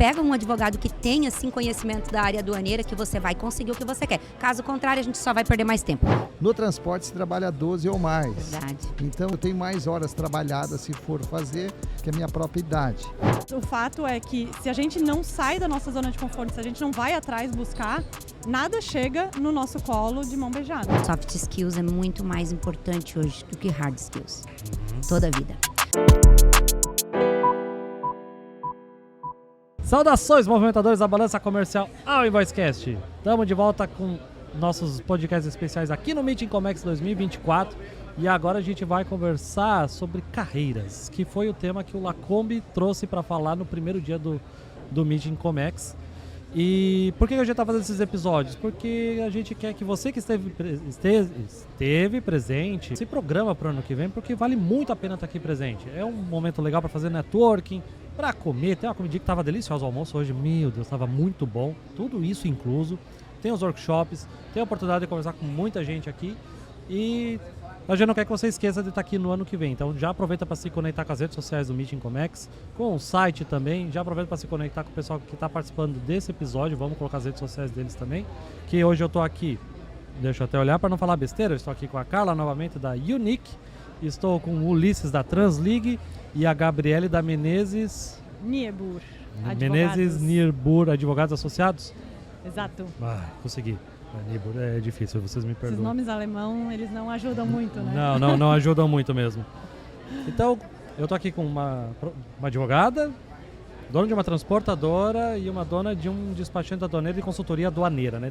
pega um advogado que tenha, sim, conhecimento da área aduaneira, que você vai conseguir o que você quer. Caso contrário, a gente só vai perder mais tempo. No transporte se trabalha 12 ou mais. Verdade. Então eu tenho mais horas trabalhadas se for fazer que a minha própria idade. O fato é que se a gente não sai da nossa zona de conforto, se a gente não vai atrás buscar, nada chega no nosso colo de mão beijada. Soft skills é muito mais importante hoje do que hard skills. Toda a vida. Saudações, movimentadores da balança comercial ao Invoicecast. Estamos de volta com nossos podcasts especiais aqui no Meeting Comex 2024 e agora a gente vai conversar sobre carreiras, que foi o tema que o Lacombe trouxe para falar no primeiro dia do Meeting Comex. E por que a gente está fazendo esses episódios? Porque a gente quer que você que esteve presente se programa para o ano que vem, porque vale muito a pena estar aqui presente. É um momento legal para fazer networking, para comer. Tem uma comidinha que estava deliciosa o almoço hoje, meu Deus, estava muito bom. Tudo isso incluso. Tem os workshops, tem a oportunidade de conversar com muita gente aqui e a gente não quer que você esqueça de estar aqui no ano que vem. Então já aproveita para se conectar com as redes sociais do Meeting Comex, com o site também. Já aproveita para se conectar com o pessoal que está participando desse episódio. Vamos colocar as redes sociais deles também. Que hoje eu estou aqui, deixa eu até olhar para não falar besteira, eu estou aqui com a Carla novamente da Unique. Estou com o Ulisses da Translig e a Gabriele da Menezes... Niebuhr, Menezes Niebuhr, Advogados Associados? Exato. Consegui. Niebuhr é difícil, vocês me perdoam. Esses nomes alemão, eles não ajudam muito, né? Não ajudam muito mesmo. Então, eu tô aqui com uma advogada, dona de uma transportadora e uma dona de um despachante aduaneiro e consultoria aduaneira, né?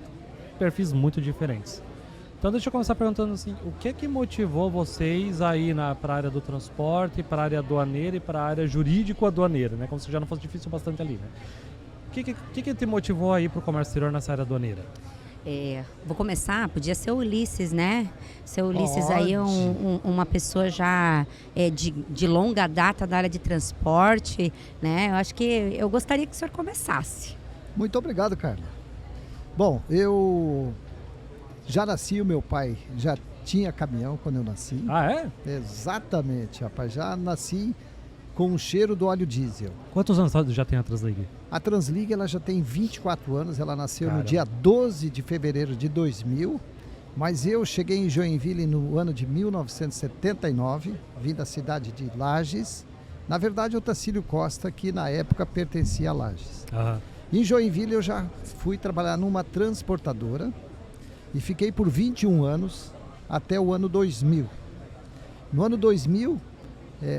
Perfis muito diferentes. Então, deixa eu começar perguntando assim, o que é que motivou vocês a ir para a área do transporte, para a área aduaneira e para a área jurídico-aduaneira, né? Como se já não fosse difícil bastante ali, né? O que te motivou a ir para o comércio exterior nessa área aduaneira? Vou começar, podia ser o Ulisses, né? Seu Ulisses Pode. aí é uma pessoa já de longa data da área de transporte, né? Eu acho que eu gostaria que o senhor começasse. Muito obrigado, Carla. Bom, eu já nasci, o meu pai já tinha caminhão quando eu nasci. Ah, é? Exatamente, rapaz, já nasci com o cheiro do óleo diesel. Quantos anos já tem a Translig? A Translig ela já tem 24 anos, ela nasceu Caramba. no dia 12 de fevereiro de 2000, mas eu cheguei em Joinville no ano de 1979, vim da cidade de Lages. Na verdade, o Tacílio Costa, que na época pertencia a Lages. Aham. Em Joinville eu já fui trabalhar numa transportadora e fiquei por 21 anos até o ano 2000. No ano 2000,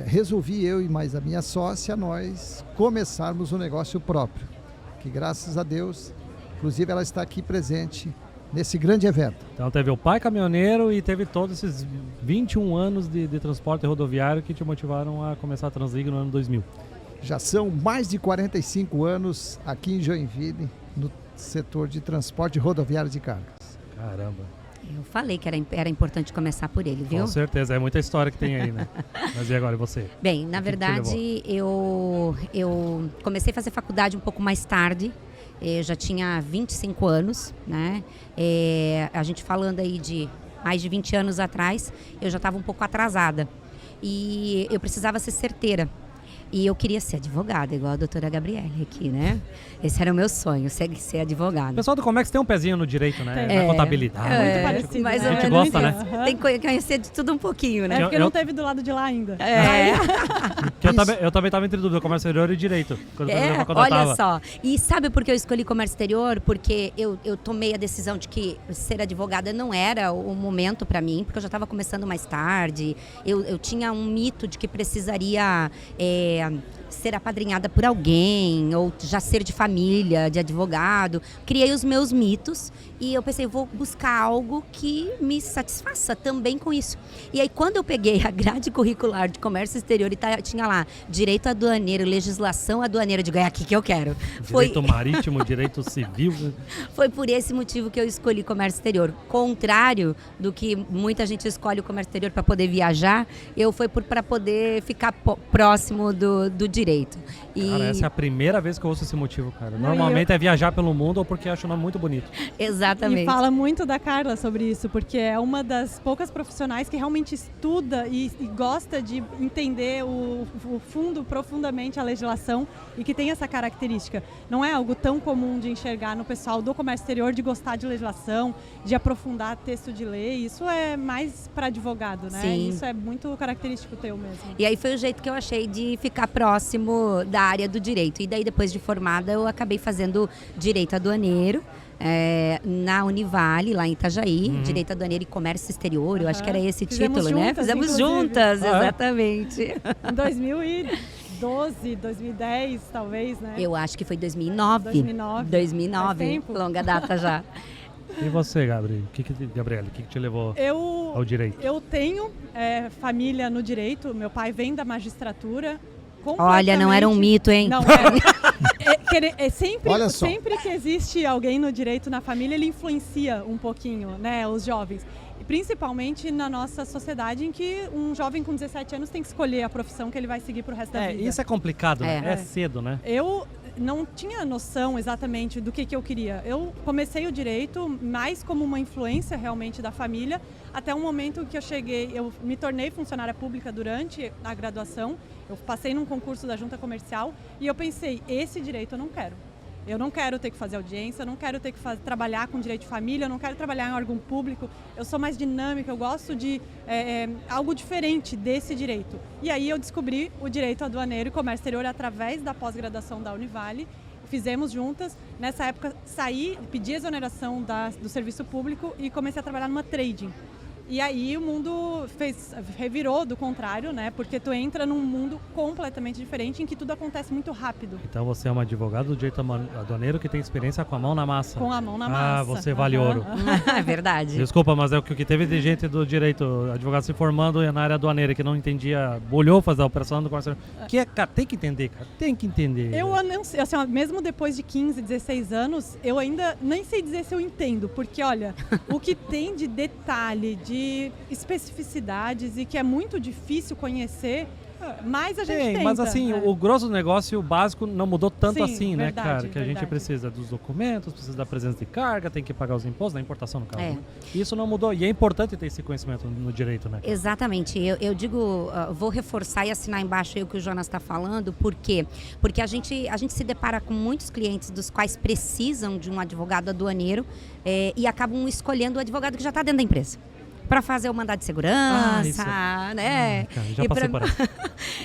resolvi eu e mais a minha sócia, nós começarmos um negócio próprio, que graças a Deus, inclusive ela está aqui presente nesse grande evento. Então teve o pai caminhoneiro e teve todos esses 21 anos de transporte rodoviário que te motivaram a começar a Translig no ano 2000. Já são mais de 45 anos aqui em Joinville, no setor de transporte rodoviário de cargas. Caramba. Eu falei que era importante começar por ele, viu? Com certeza, é muita história que tem aí, né? Mas e agora, e você? Bem, na verdade, eu comecei a fazer faculdade um pouco mais tarde. Eu já tinha 25 anos, né? A gente falando aí de mais de 20 anos atrás, eu já estava um pouco atrasada. E eu precisava ser certeira. E eu queria ser advogada, igual a doutora Gabriele aqui, né? Esse era o meu sonho, ser O advogada. pessoal do Comex tem um pezinho no direito, né? Na contabilidade. Muito parecido, mais né? ou A gente menos gosta, isso. né? Tem que conhecer de tudo um pouquinho, né? É porque não teve do lado de lá ainda. Que eu também estava entre dúvida, comércio exterior e direito. Quando eu Olha tava. só, e sabe por que eu escolhi comércio exterior? Porque eu tomei a decisão de que ser advogada não era o momento para mim, porque eu já estava começando mais tarde, eu tinha um mito de que precisaria ser apadrinhada por alguém, ou já ser de família, de advogado. Criei os meus mitos e eu pensei, vou buscar algo que me satisfaça também com isso. E aí, quando eu peguei a grade curricular de comércio exterior e tinha lá direito aduaneiro, legislação aduaneira, de ganhar aqui que eu quero. Direito marítimo, direito civil. Foi por esse motivo que eu escolhi comércio exterior. Contrário do que muita gente escolhe o comércio exterior para poder viajar, eu fui para poder ficar próximo do direito. Cara, essa é a primeira vez que eu ouço esse motivo, cara. Normalmente é viajar pelo mundo ou porque acho o nome muito bonito. Exatamente. E fala muito da Carla sobre isso, porque é uma das poucas profissionais que realmente estuda e gosta de entender o fundo, profundamente a legislação e que tem essa característica. Não é algo tão comum de enxergar no pessoal do comércio exterior, de gostar de legislação, de aprofundar texto de lei. Isso é mais para advogado, né? Sim. Isso é muito característico teu mesmo. E aí foi o jeito que eu achei de ficar próximo da área do direito. E daí, depois de formada, eu acabei fazendo direito aduaneiro. Na Univale, lá em Itajaí, Direito Aduaneiro e Comércio Exterior, eu acho que era esse Fizemos título, né? juntas, Fizemos inclusive. juntas, exatamente. Em 2012, 2010, talvez, né? Eu acho que foi 2009. 2009. 2009, Faz tempo. longa data já. E você, Gabriel? Gabriela, o que te levou ao direito? Eu tenho família no direito, meu pai vem da magistratura. Olha, não era um mito, hein? Não era. Sempre que existe alguém no direito na família, ele influencia um pouquinho, né, os jovens. E principalmente na nossa sociedade, em que um jovem com 17 anos tem que escolher a profissão que ele vai seguir pro resto da vida. Isso é complicado, né? É cedo, né? Eu não tinha noção exatamente do que eu queria. Eu comecei o direito mais como uma influência realmente da família, até um momento que eu me tornei funcionária pública durante a graduação. Eu passei num concurso da Junta Comercial e eu pensei, esse direito eu não quero. Eu não quero ter que fazer audiência, eu não quero ter que trabalhar com direito de família, eu não quero trabalhar em órgão público. Eu sou mais dinâmica, eu gosto de algo diferente desse direito. E aí eu descobri o direito aduaneiro e comércio exterior através da pós-graduação da Univale. Fizemos juntas. Nessa época pedi exoneração do serviço público e comecei a trabalhar numa trading. E aí o mundo revirou do contrário, né? Porque tu entra num mundo completamente diferente em que tudo acontece muito rápido. Então você é uma advogada do direito aduaneiro que tem experiência com a mão na massa. Com a mão na massa. Ah, você vale ouro. É verdade. Desculpa, mas é o que teve de gente do direito, advogado se formando na área aduaneira que não entendia, bolhou fazer a operação do comércio. Que cara, tem que entender, cara. Tem que entender. Eu não sei, assim, mesmo depois de 15, 16 anos, eu ainda nem sei dizer se eu entendo, porque olha, o que tem de detalhe, de especificidades e que é muito difícil conhecer, mas a gente tenta. Mas assim, o grosso do negócio, o básico, não mudou tanto assim, né, verdade, cara? Que a gente verdade. precisa dos documentos, precisa da presença de carga, tem que pagar os impostos, da importação no caso. Né? Isso não mudou e é importante ter esse conhecimento no direito, né? Exatamente. Eu digo, vou reforçar e assinar embaixo aí o que o Jonas está falando, por quê? Porque a gente se depara com muitos clientes dos quais precisam de um advogado aduaneiro e acabam escolhendo o advogado que já está dentro da empresa. Para fazer o mandado de segurança, né? Cara, já passei por isso.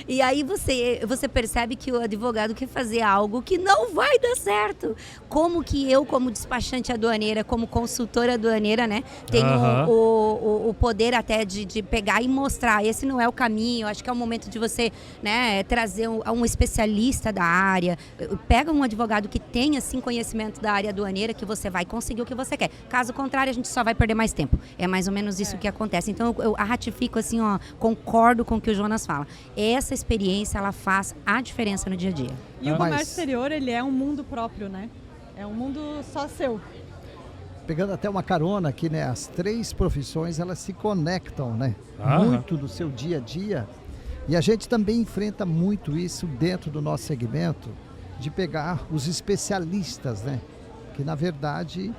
E aí você percebe que o advogado quer fazer algo que não vai dar certo. Como que eu, como despachante aduaneira, como consultora aduaneira, né? Tenho o poder até de pegar e mostrar, esse não é o caminho, acho que é o momento de você, né, trazer um especialista da área. Pega um advogado que tenha, assim, conhecimento da área aduaneira que você vai conseguir o que você quer. Caso contrário, a gente só vai perder mais tempo. É mais ou menos isso que acontece. Então eu ratifico assim, concordo com o que o Jonas fala. Essa experiência, ela faz a diferença no dia a dia. E o comércio exterior, ele é um mundo próprio, né? É um mundo só seu. Pegando até uma carona aqui, né? As três profissões, elas se conectam, né? Muito do seu dia a dia. E a gente também enfrenta muito isso dentro do nosso segmento, de pegar os especialistas, né? Que na verdade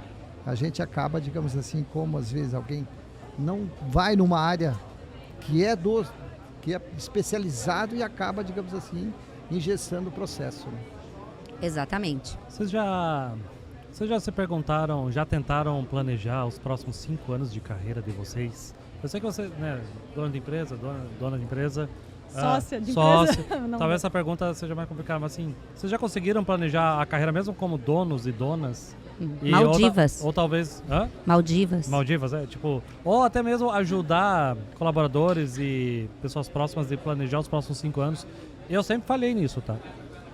a gente acaba, digamos assim, como às vezes alguém não vai numa área que é especializado e acaba, digamos assim, engessando o processo. Né? Exatamente. Vocês já se perguntaram, já tentaram planejar os próximos 5 anos de carreira de vocês? Eu sei que você, né, dona de empresa, sócia de sócia. empresa. Talvez essa pergunta seja mais complicada, mas assim, vocês já conseguiram planejar a carreira mesmo como donos e donas? Maldivas. Ou talvez... Maldivas, tipo... Ou até mesmo ajudar colaboradores e pessoas próximas de planejar os próximos 5 anos. Eu sempre falei nisso, tá?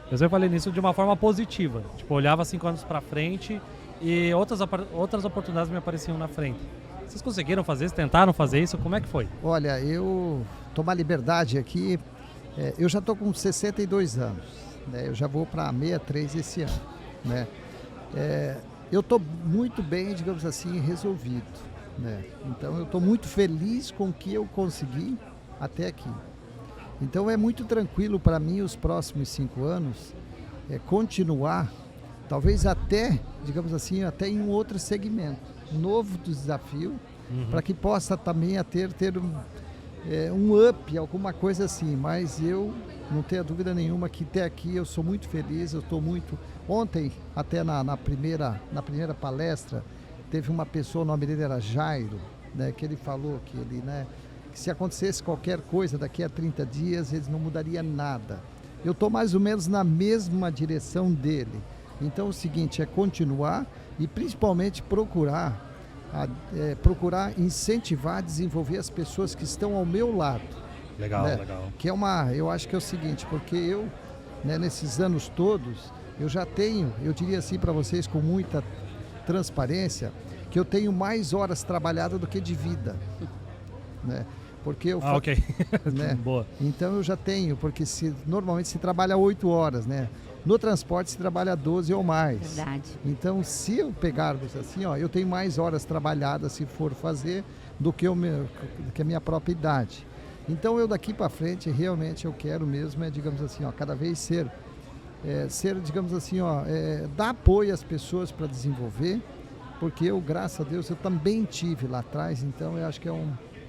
Eu sempre falei nisso de uma forma positiva. Tipo, olhava 5 anos pra frente e outras oportunidades me apareciam na frente. Vocês conseguiram fazer isso? Tentaram fazer isso? Como é que foi? Olha, eu tomar liberdade aqui, eu já estou com 62 anos, né? Eu já vou para 63 esse ano, né? Eu estou muito bem, digamos assim, resolvido, né? Então eu estou muito feliz com o que eu consegui até aqui. Então é muito tranquilo para mim os próximos 5 anos continuar, talvez até, digamos assim, até em um outro segmento, um novo desafio, para que possa também ter um up, alguma coisa assim. Mas eu não tenho dúvida nenhuma que até aqui eu sou muito feliz, eu estou muito... Ontem, até na primeira palestra, teve uma pessoa, o nome dele era Jairo, né, que ele falou que ele, né, que se acontecesse qualquer coisa daqui a 30 dias, ele não mudaria nada. Eu estou mais ou menos na mesma direção dele. Então o seguinte, é continuar e principalmente procurar incentivar, desenvolver as pessoas que estão ao meu lado. Legal, né? legal. Que eu acho que é o seguinte, porque eu, né, nesses anos todos, eu já tenho, eu diria assim para vocês com muita transparência, que eu tenho mais horas trabalhadas do que de vida, né? Porque eu ok. né? Boa. Então eu já tenho, porque normalmente se trabalha 8 horas, né? No transporte se trabalha 12 ou mais. Verdade. Então, se eu pegarmos assim, eu tenho mais horas trabalhadas, se for fazer, do que a minha própria idade. Então, eu daqui para frente, realmente, eu quero mesmo, digamos assim, cada vez ser, digamos assim, dar apoio às pessoas para desenvolver, porque eu, graças a Deus, eu também tive lá atrás, então eu acho que é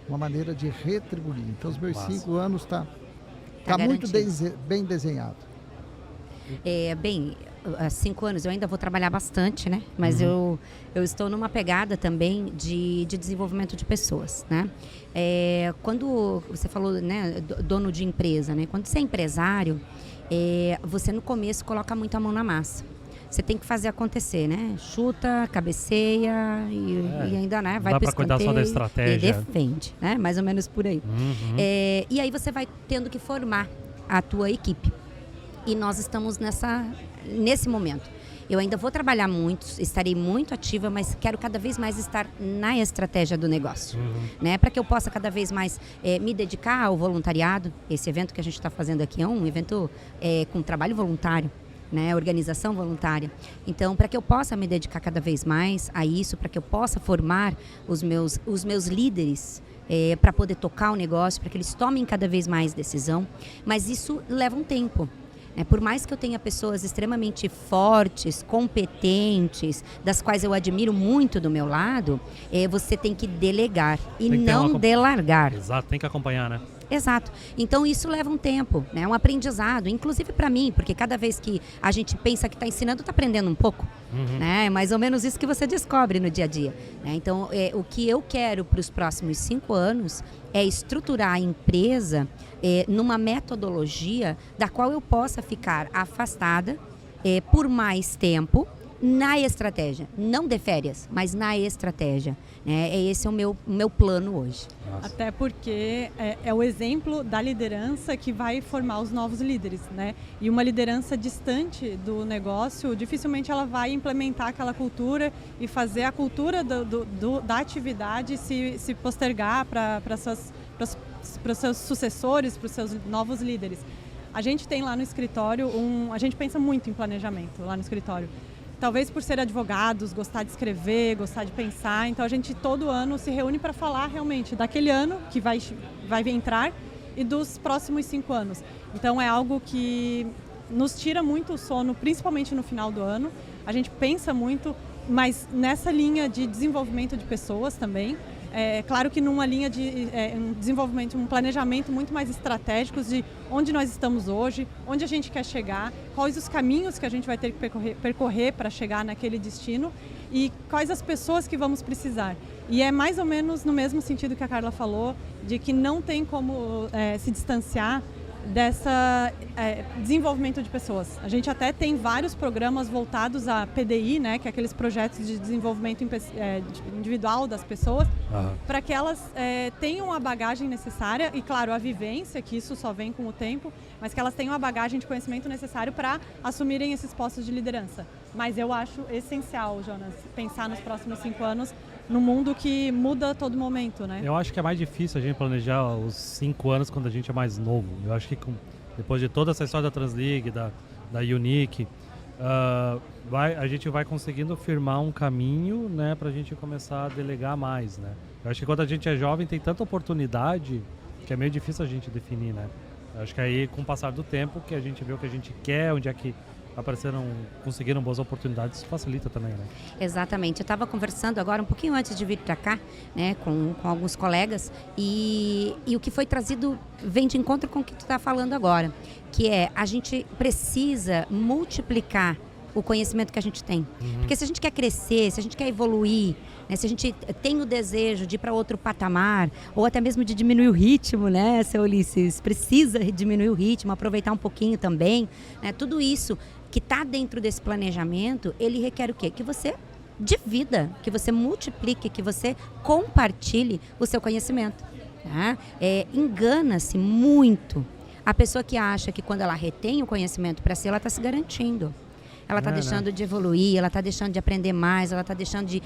uma maneira de retribuir. Então, os meus 5 anos tá muito bem desenhado. Bem, há 5 anos eu ainda vou trabalhar bastante, né? Mas eu estou numa pegada também de desenvolvimento de pessoas, né? Quando você falou, né, dono de empresa, né? Quando você é empresário, você no começo coloca muito a mão na massa. Você tem que fazer acontecer, né? Chuta, cabeceia e ainda, né? Vai para o escanteio. Dá para cuidar só da estratégia. E defende, né? Mais ou menos por aí. E aí você vai tendo que formar a tua equipe. E nós estamos nesse momento. Eu ainda vou trabalhar muito, estarei muito ativa, mas quero cada vez mais estar na estratégia do negócio, né? Para que eu possa cada vez mais me dedicar ao voluntariado. Esse evento que a gente está fazendo aqui é um evento com trabalho voluntário, né? Organização voluntária. Então, para que eu possa me dedicar cada vez mais a isso, para que eu possa formar os meus líderes, para poder tocar o negócio, para que eles tomem cada vez mais decisão, mas isso leva um tempo. Por mais que eu tenha pessoas extremamente fortes, competentes, das quais eu admiro muito do meu lado, você tem que delegar e não delargar. Exato, tem que acompanhar, né? Exato. Então isso leva um tempo, né? Um aprendizado, inclusive para mim, porque cada vez que a gente pensa que está ensinando, está aprendendo um pouco. Né? É mais ou menos isso que você descobre no dia a dia. Né? Então, o que eu quero para os próximos 5 anos é estruturar a empresa numa metodologia da qual eu possa ficar afastada por mais tempo na estratégia. Não de férias, mas na estratégia. Esse é o meu plano hoje. Nossa. Até porque é o exemplo da liderança que vai formar os novos líderes, né? E uma liderança distante do negócio, dificilmente ela vai implementar aquela cultura e fazer a cultura da atividade se postergar para os seus sucessores, para os seus novos líderes. A gente tem lá no escritório, a gente pensa muito em planejamento lá no escritório. Talvez por ser advogados, gostar de escrever, gostar de pensar. Então a gente todo ano se reúne para falar realmente daquele ano que vai entrar e dos próximos 5 anos. Então é algo que nos tira muito o sono, principalmente no final do ano. A gente pensa muito, mas nessa linha de desenvolvimento de pessoas também. Claro que numa linha de um desenvolvimento, um planejamento muito mais estratégico de onde nós estamos hoje, onde a gente quer chegar, quais os caminhos que a gente vai ter que percorrer para chegar naquele destino e quais as pessoas que vamos precisar. E é mais ou menos no mesmo sentido que a Carla falou, de que não tem como se distanciar dessa desenvolvimento de pessoas. A gente até tem vários programas voltados a PDI, né, que é aqueles projetos de desenvolvimento individual das pessoas, para que elas tenham a bagagem necessária e, claro, a vivência, que isso só vem com o tempo, mas que elas tenham a bagagem de conhecimento necessário para assumirem esses postos de liderança. Mas eu acho essencial, Jonas, pensar nos próximos 5 anos num mundo que muda a todo momento, né? Eu acho que é mais difícil a gente planejar os 5 anos quando a gente é mais novo. Eu acho que depois de toda essa história da Transleague, da Unique, a gente vai conseguindo firmar um caminho, né, para a gente começar a delegar mais, né? Eu acho que quando a gente é jovem tem tanta oportunidade que é meio difícil a gente definir, né? Acho que aí, com o passar do tempo, que a gente vê o que a gente quer, onde é que conseguiram boas oportunidades, isso facilita também, né? Exatamente. Eu estava conversando agora, um pouquinho antes de vir para cá, né, com alguns colegas, e o que foi trazido vem de encontro com o que tu está falando agora, que é a gente precisa multiplicar o conhecimento que a gente tem. Porque se a gente quer crescer, se a gente quer evoluir, né, se a gente tem o desejo de ir para outro patamar, ou até mesmo de diminuir o ritmo, né, seu Ulisses? Precisa diminuir o ritmo, aproveitar um pouquinho também, né? Tudo isso que está dentro desse planejamento, ele requer o quê? Que você divida, que você multiplique, que você compartilhe o seu conhecimento. Tá? Engana-se muito a pessoa que acha que quando ela retém o conhecimento para si, ela está se garantindo. Ela está deixando de evoluir, ela está deixando de aprender mais, ela está deixando de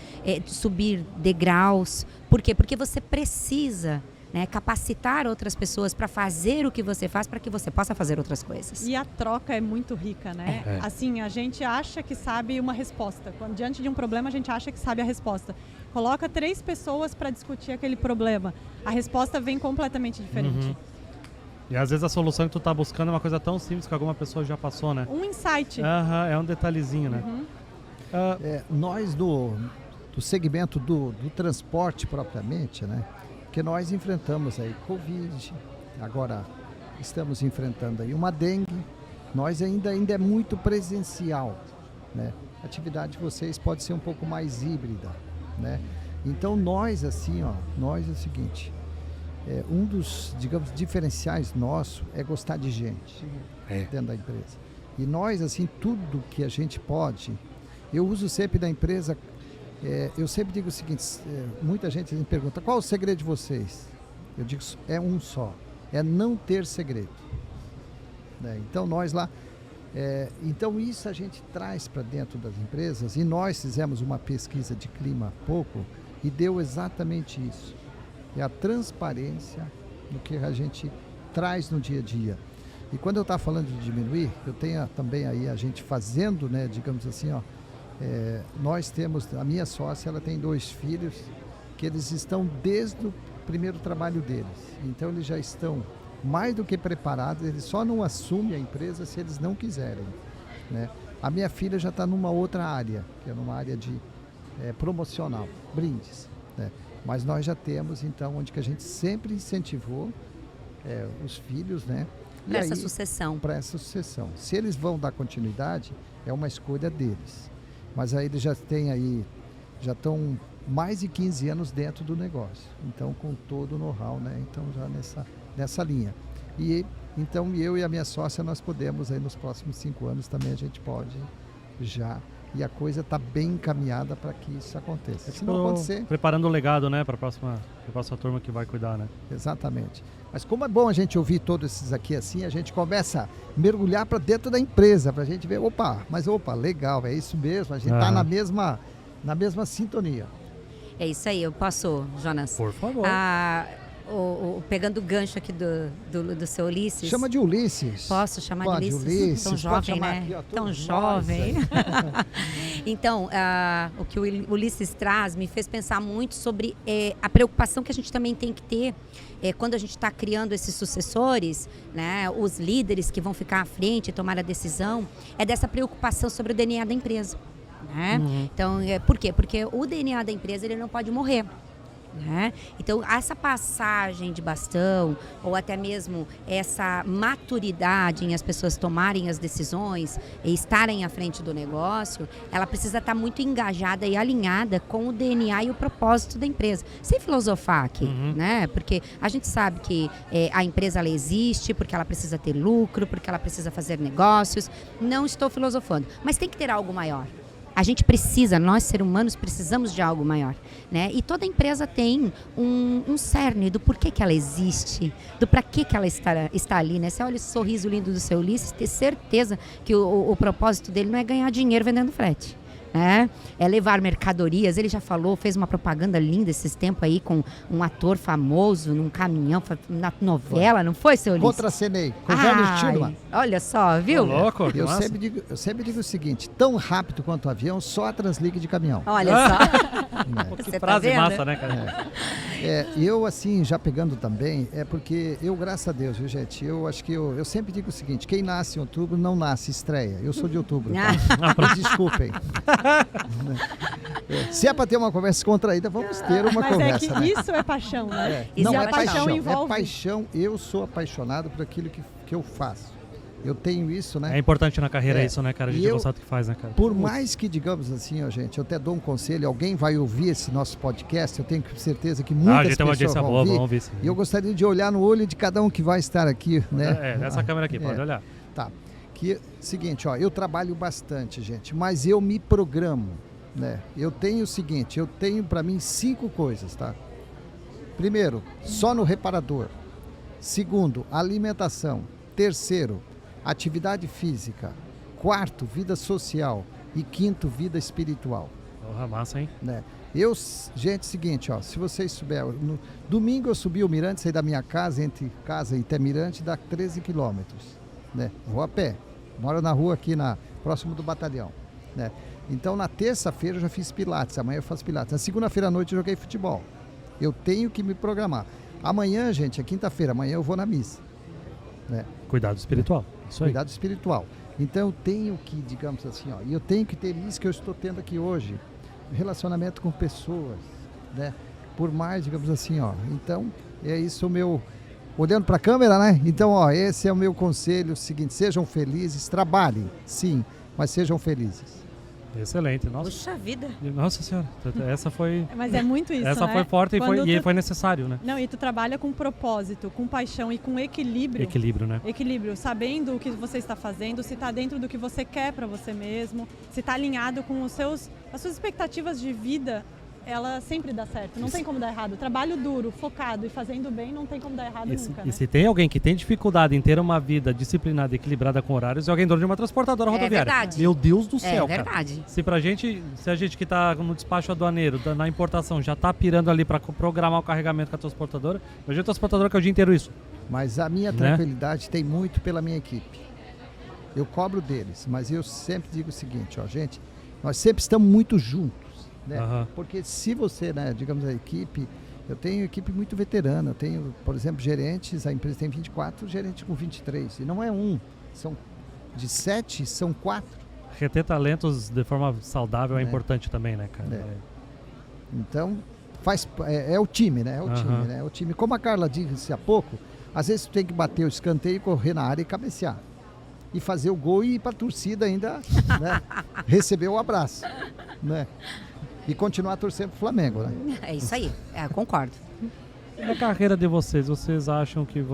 subir degraus. Por quê? Porque você precisa, né, capacitar outras pessoas para fazer o que você faz, para que você possa fazer outras coisas. E a troca é muito rica, né? Assim, a gente acha que sabe uma resposta. Quando diante de um problema, a gente acha que sabe a resposta. Coloca 3 pessoas para discutir aquele problema. A resposta vem completamente diferente. E às vezes a solução que tu tá buscando é uma coisa tão simples que alguma pessoa já passou, né? Um insight. É um detalhezinho, né? Nós do segmento do transporte propriamente, né? Porque nós enfrentamos aí Covid, agora estamos enfrentando aí uma dengue, nós ainda é muito presencial, né? A atividade de vocês pode ser um pouco mais híbrida, né? Então nós assim, nós é o seguinte, um dos, digamos, diferenciais nosso é gostar de gente dentro da empresa. E nós, assim, tudo que a gente pode, eu uso sempre da empresa, eu sempre digo o seguinte, muita gente me pergunta, qual o segredo de vocês? Eu digo, é um só, é não ter segredo. Né? Então nós lá, então isso a gente traz para dentro das empresas, e nós fizemos uma pesquisa de clima há pouco, e deu exatamente isso. É a transparência no que a gente traz no dia a dia. E quando eu estava falando de diminuir, eu tenho também aí a gente fazendo, né, digamos assim, nós temos, a minha sócia, ela tem 2 filhos, que eles estão desde o primeiro trabalho deles. Então eles já estão mais do que preparados, eles só não assumem a empresa se eles não quiserem. Né? A minha filha já está numa outra área, que é numa área de promocional, brindes. Né? Mas nós já temos, então, onde que a gente sempre incentivou os filhos, né? Para essa sucessão. Para essa sucessão. Se eles vão dar continuidade, é uma escolha deles. Mas aí eles já têm aí, já estão mais de 15 anos dentro do negócio. Então, com todo o know-how, né? Então, já nessa linha. E, então, eu e a minha sócia, nós podemos, aí nos próximos 5 anos também a gente pode já... E a coisa está bem encaminhada para que isso aconteça. Se não acontecer... Preparando o legado, né, para a próxima turma que vai cuidar, né? Exatamente. Mas como é bom a gente ouvir todos esses aqui assim, a gente começa a mergulhar para dentro da empresa, para a gente ver, opa, legal, é isso mesmo, a gente está na mesma sintonia. É isso aí, eu posso, Jonas? Por favor. Pegando o gancho aqui do seu Ulisses. Chama de Ulisses. Posso chamar de Ulisses? Tão jovem, né? Aqui, tão jovem. Então, o que o Ulisses traz me fez pensar muito sobre a preocupação que a gente também tem que ter quando a gente está criando esses sucessores, né? Os líderes que vão ficar à frente e tomar a decisão, é dessa preocupação sobre o DNA da empresa. Né? Então, por quê? Porque o DNA da empresa ele não pode morrer. Né? Então, essa passagem de bastão, ou até mesmo essa maturidade em as pessoas tomarem as decisões e estarem à frente do negócio, ela precisa estar muito engajada e alinhada com o DNA e o propósito da empresa. Sem filosofar aqui, né? Porque a gente sabe que a empresa ela existe porque ela precisa ter lucro, porque ela precisa fazer negócios. Não estou filosofando, mas tem que ter algo maior. A gente precisa, nós seres humanos precisamos de algo maior, né? E toda empresa tem um cerne do porquê que ela existe, do para que ela está ali, né? Você olha esse sorriso lindo do seu Ulisses, ter certeza que o propósito dele não é ganhar dinheiro vendendo frete. É levar mercadorias. Ele já falou, fez uma propaganda linda esses tempos aí com um ator famoso num caminhão, na novela, não foi, seu Ulisses? Contracenei, com o Werner Tillman. Olha só, viu? Louco, eu sempre digo o seguinte, tão rápido quanto o avião, só a Transligue de caminhão. Olha só. Que frase massa, né, cara? Eu, assim, já pegando também, é porque eu, graças a Deus, viu, gente? Eu acho que eu sempre digo o seguinte: quem nasce em outubro não nasce, estreia. Eu sou de outubro, tá? Me desculpem. Se é para ter uma conversa contraída, vamos ter uma conversa. Mas é que isso é paixão, né? Não e é a paixão envolve. É paixão, eu sou apaixonado por aquilo que eu faço. Eu tenho isso, né? É importante na carreira isso, né, cara? A gente gostar do que faz, né, cara? Por mais que, digamos assim, ó, gente, eu até dou um conselho, alguém vai ouvir esse nosso podcast, eu tenho certeza que muitas pessoas vão ouvir. Vamos ouvir, sim. E eu gostaria de olhar no olho de cada um que vai estar aqui, né? Nessa câmera aqui, pode olhar. Tá. Seguinte, ó, eu trabalho bastante, gente, mas eu me programo, né? Eu tenho o seguinte, eu tenho para mim 5 coisas, tá? Primeiro, sono reparador. Segundo, alimentação. Terceiro, atividade física. Quarto, vida social. E quinto, vida espiritual. Porra, massa, hein? Né? Gente, seguinte, ó, se vocês souberem, no domingo eu subi o Mirante, saí da minha casa, entre casa e até Mirante, dá 13 quilômetros, né? Vou a pé, moro na rua aqui, próximo do batalhão, né? Então, na terça-feira eu já fiz pilates, amanhã eu faço pilates. Na segunda-feira à noite eu joguei futebol. Eu tenho que me programar. Amanhã, gente, é quinta-feira, amanhã eu vou na missa, né? Cuidado espiritual, isso aí. Cuidado espiritual. Então, eu tenho que, digamos assim, ó, e eu tenho que ter isso que eu estou tendo aqui hoje. Relacionamento com pessoas, né? Por mais, digamos assim, ó. Então, é isso o meu... Olhando para a câmera, né? Então, ó, esse é o meu conselho, o seguinte: sejam felizes, trabalhem, sim, mas sejam felizes. Excelente, nossa. Puxa vida. Nossa senhora, essa foi... Mas é muito isso, essa né? foi forte e foi necessário, né? Não, e tu trabalha com propósito, com paixão e com equilíbrio. Equilíbrio, né? Equilíbrio, sabendo o que você está fazendo, se está dentro do que você quer para você mesmo, se está alinhado com as suas expectativas de vida, ela sempre dá certo, não tem como dar errado. Trabalho duro, focado e fazendo bem, não tem como dar errado nunca, né? E se tem alguém que tem dificuldade em ter uma vida disciplinada e equilibrada com horários, é alguém dono de uma transportadora rodoviária. Verdade. Meu Deus do céu, É verdade. Cara. Se a gente que tá no despacho aduaneiro, na importação, já tá pirando ali para programar o carregamento com a transportadora, imagina a transportadora que é o dia inteiro isso. Mas a minha tranquilidade tem muito pela minha equipe. Eu cobro deles, mas eu sempre digo o seguinte, ó, gente, nós sempre estamos muito juntos. Né? Porque se você, né, digamos a equipe, eu tenho equipe muito veterana, eu tenho, por exemplo, gerentes, a empresa tem 24, gerente com 23, e não é um, são de 7, são 4. Reter talentos de forma saudável é importante também, né, cara? Então, é o time, né? É o time, né? É o time. Como a Carla disse há pouco, às vezes tu tem que bater o escanteio, correr na área e cabecear. E fazer o gol e ir para a torcida ainda, né? Receber o abraço, né? E continuar torcendo pro Flamengo, né? É isso aí, concordo. Na carreira de vocês acham que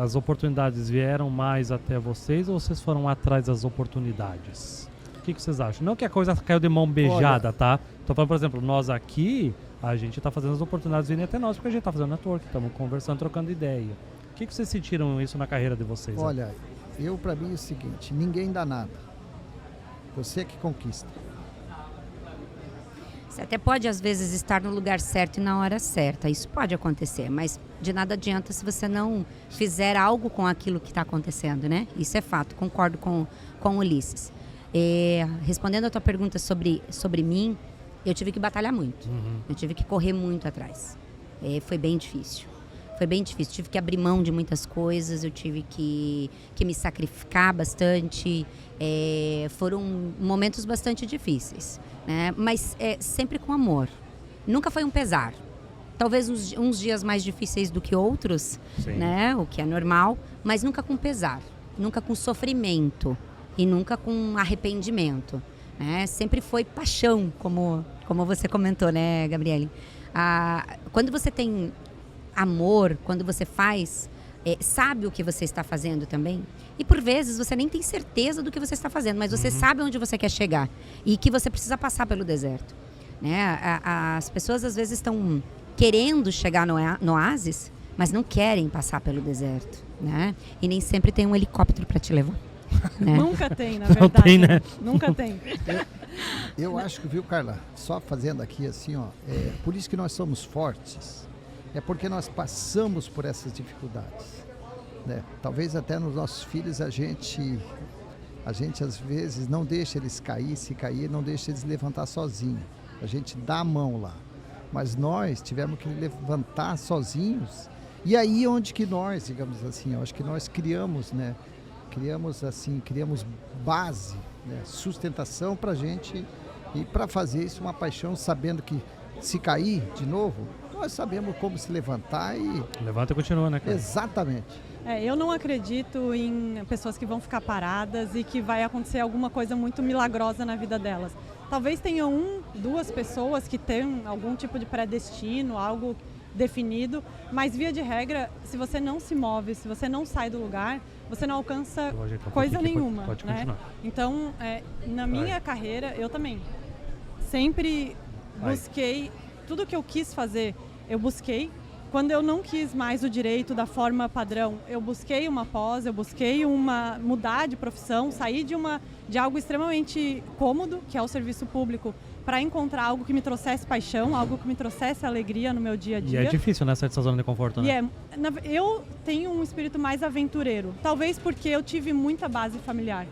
as oportunidades vieram mais até vocês ou vocês foram atrás das oportunidades? O que vocês acham? Não que a coisa caiu de mão beijada, tá? Tô falando, por exemplo, nós aqui, a gente tá fazendo as oportunidades virem até nós, porque a gente tá fazendo network, estamos conversando, trocando ideia. O que vocês sentiram isso na carreira de vocês? Olha, pra mim é o seguinte, ninguém dá nada. Você é que conquista. Você até pode, às vezes, estar no lugar certo e na hora certa. Isso pode acontecer, mas de nada adianta se você não fizer algo com aquilo que está acontecendo, né? Isso é fato, concordo com o Ulisses. Respondendo a tua pergunta sobre mim, eu tive que batalhar muito. Eu tive que correr muito atrás. Foi bem difícil. Tive que abrir mão de muitas coisas, eu tive que me sacrificar bastante. Foram momentos bastante difíceis, né? Mas sempre com amor. Nunca foi um pesar. Talvez uns dias mais difíceis do que outros, né? O que é normal, mas nunca com pesar, nunca com sofrimento e nunca com arrependimento, né? Sempre foi paixão, como você comentou, né, Gabriele? Quando você tem amor, quando você faz, sabe o que você está fazendo também. E por vezes você nem tem certeza do que você está fazendo, mas você sabe onde você quer chegar e que você precisa passar pelo deserto, né? As pessoas às vezes estão querendo chegar no oásis, mas não querem passar pelo deserto, né? E nem sempre tem um helicóptero para te levar. Né? Nunca tem, na verdade. Não tem, né? Nunca tem. Eu acho que, viu, Carla, só fazendo aqui assim, ó, por isso que nós somos fortes. É porque nós passamos por essas dificuldades, né? Talvez até nos nossos filhos a gente às vezes não deixa eles cair, se cair, não deixa eles levantar sozinho. A gente dá a mão lá. mas nós tivemos que levantar sozinhos. E aí onde que nós, digamos assim, eu acho que nós criamos, né? Criamos base, né? Sustentação para a gente e para fazer isso uma paixão, sabendo que se cair de novo, nós sabemos como se levantar e... Levanta e continua, né, cara? Exatamente. Eu não acredito em pessoas que vão ficar paradas e que vai acontecer alguma coisa muito milagrosa na vida delas. Talvez tenha 1, 2 pessoas que tenham algum tipo de predestino, algo definido, mas via de regra, se você não se move, se você não sai do lugar, você não alcança coisa nenhuma. Pode né? continuar. Então, na minha carreira, eu também sempre busquei, tudo que eu quis fazer, eu busquei. Quando eu não quis mais o direito da forma padrão, eu busquei uma pós, eu busquei mudar de profissão, sair de algo extremamente cômodo, que é o serviço público, para encontrar algo que me trouxesse paixão, algo que me trouxesse alegria no meu dia a dia. E é difícil, né, sair dessa zona de conforto, né? Eu tenho um espírito mais aventureiro, talvez porque eu tive muita base familiar.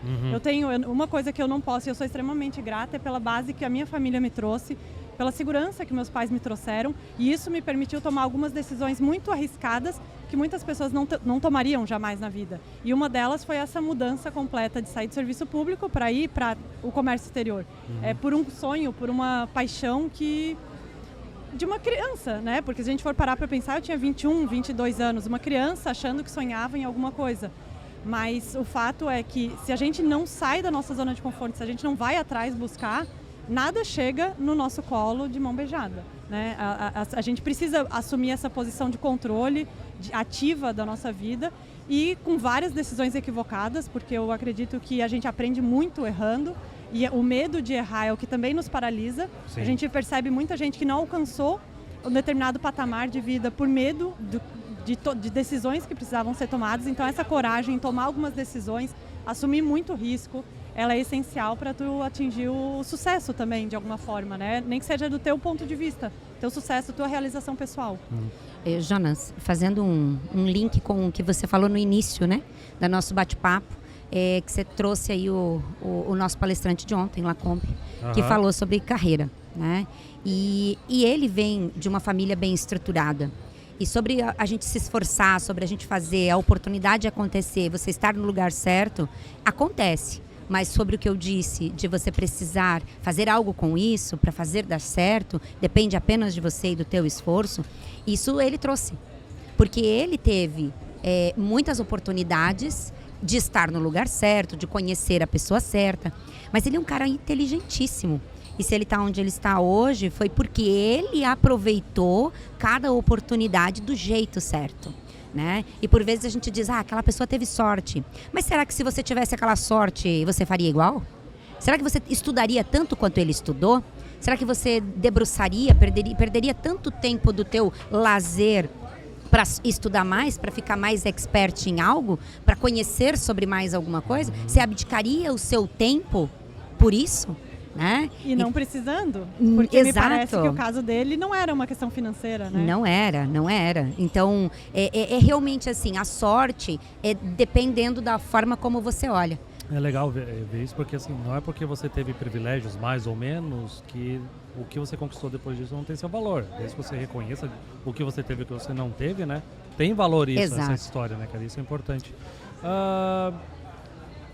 Uma coisa que eu não posso, e eu sou extremamente grata, é pela base que a minha família me trouxe, pela segurança que meus pais me trouxeram, e isso me permitiu tomar algumas decisões muito arriscadas que muitas pessoas não tomariam jamais na vida. E uma delas foi essa mudança completa de sair do serviço público para ir para o comércio exterior. Por um sonho, por uma paixão de uma criança, né? Porque se a gente for parar para pensar, eu tinha 21, 22 anos, uma criança achando que sonhava em alguma coisa. Mas o fato é que se a gente não sai da nossa zona de conforto, se a gente não vai atrás buscar, nada chega no nosso colo de mão beijada, né? A gente precisa assumir essa posição de controle ativa da nossa vida e com várias decisões equivocadas, porque eu acredito que a gente aprende muito errando e o medo de errar é o que também nos paralisa. Sim. A gente percebe muita gente que não alcançou um determinado patamar de vida por medo de decisões que precisavam ser tomadas. Então essa coragem em tomar algumas decisões, assumir muito risco, ela é essencial para tu atingir o sucesso também, de alguma forma, né? Nem que seja do teu ponto de vista, teu sucesso, tua realização pessoal. Jonas, fazendo um link com o que você falou no início, né, do nosso bate-papo, que você trouxe aí o nosso palestrante de ontem, Lacombe, que falou sobre carreira, né? E ele vem de uma família bem estruturada. E sobre a gente se esforçar, sobre a gente fazer a oportunidade acontecer, você estar no lugar certo, acontece. Mas sobre o que eu disse, de você precisar fazer algo com isso, para fazer dar certo, depende apenas de você e do teu esforço, isso ele trouxe. Porque ele teve muitas oportunidades de estar no lugar certo, de conhecer a pessoa certa, mas ele é um cara inteligentíssimo. E se ele está onde ele está hoje, foi porque ele aproveitou cada oportunidade do jeito certo. Né? E por vezes a gente diz, aquela pessoa teve sorte. Mas será que se você tivesse aquela sorte, você faria igual? Será que você estudaria tanto quanto ele estudou? Será que você debruçaria, perderia tanto tempo do teu lazer para estudar mais, para ficar mais expert em algo, para conhecer sobre mais alguma coisa? Você abdicaria o seu tempo por isso? Né? E não precisando, porque me parece que o caso dele não era uma questão financeira, né? Não era. Então, é realmente assim, a sorte é dependendo da forma como você olha. É legal ver isso, porque assim, não é porque você teve privilégios mais ou menos que o que você conquistou depois disso não tem seu valor. Desde que você reconheça o que você teve e o que você não teve, né? Tem valor isso, essa história, né, cara? Isso é importante.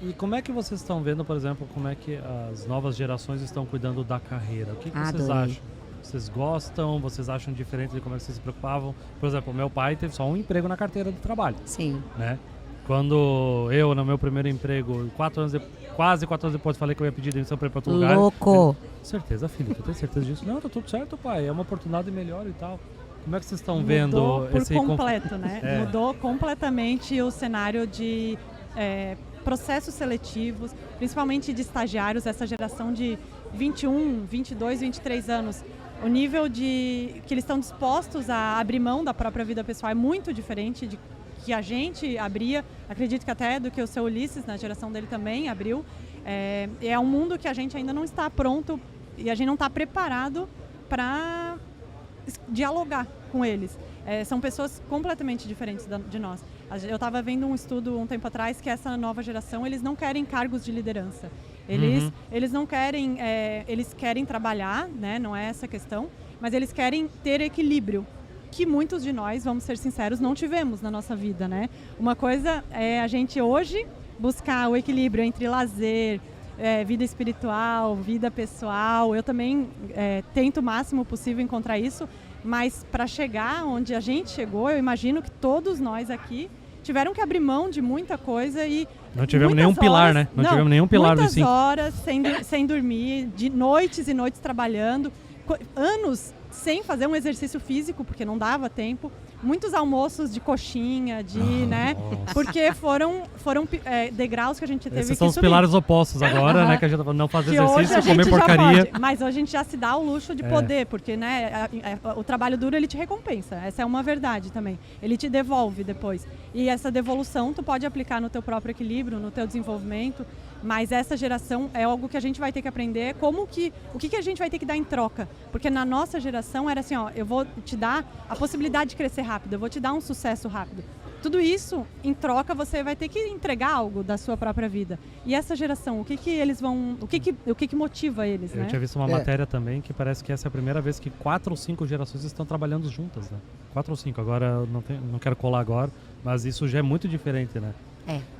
E como é que vocês estão vendo, por exemplo, como é que as novas gerações estão cuidando da carreira? O que vocês acham? Vocês gostam? Vocês acham diferente de como é que vocês se preocupavam? Por exemplo, meu pai teve só um emprego na carteira de trabalho. Sim. Né? Quando eu, no meu primeiro emprego, quase 4 anos depois, falei que eu ia pedir demissão para ir para outro lugar. Louco! Certeza, filho, tu tem certeza disso? Não, tá tudo certo, pai. É uma oportunidade melhor e tal. Como é que vocês estão vendo esse... Mudou por completo, né? Mudou completamente o cenário de... processos seletivos, principalmente de estagiários, essa geração de 21, 22, 23 anos. O nível que eles estão dispostos a abrir mão da própria vida pessoal é muito diferente de que a gente abria, acredito que até do que o seu Ulisses, na geração dele também, abriu. É um mundo que a gente ainda não está pronto e a gente não está preparado para dialogar com eles. São pessoas completamente diferentes de nós. Eu estava vendo um estudo um tempo atrás que essa nova geração, eles não querem cargos de liderança. Eles não querem, eles querem trabalhar, né? Não é essa a questão, mas eles querem ter equilíbrio, que muitos de nós, vamos ser sinceros, não tivemos na nossa vida, né? Uma coisa é a gente hoje buscar o equilíbrio entre lazer, vida espiritual, vida pessoal. Eu também tento o máximo possível encontrar isso, mas para chegar onde a gente chegou, eu imagino que todos nós aqui tiveram que abrir mão de muita coisa e não tivemos nenhum pilar, né? Não tivemos nenhum pilar muitas horas sem dormir, de noites e noites trabalhando, anos sem fazer um exercício físico, porque não dava tempo. Muitos almoços de coxinha, né? Porque foram degraus que a gente teve que subir. Esses são os pilares opostos agora, né? Que a gente não fazer exercício, comer porcaria. Mas hoje a gente já se dá o luxo de poder, porque, né, o trabalho duro, ele te recompensa. Essa é uma verdade também. Ele te devolve depois. E essa devolução tu pode aplicar no teu próprio equilíbrio, no teu desenvolvimento. Mas essa geração é algo que a gente vai ter que aprender, o que a gente vai ter que dar em troca. Porque na nossa geração era assim, ó, eu vou te dar a possibilidade de crescer rápido, eu vou te dar um sucesso rápido. Tudo isso, em troca, você vai ter que entregar algo da sua própria vida. E essa geração, o que eles vão... O que motiva eles, né? Eu tinha visto uma matéria também que parece que essa é a primeira vez que 4 ou 5 gerações estão trabalhando juntas, né? 4 ou 5, agora não quero colar agora, mas isso já é muito diferente, né?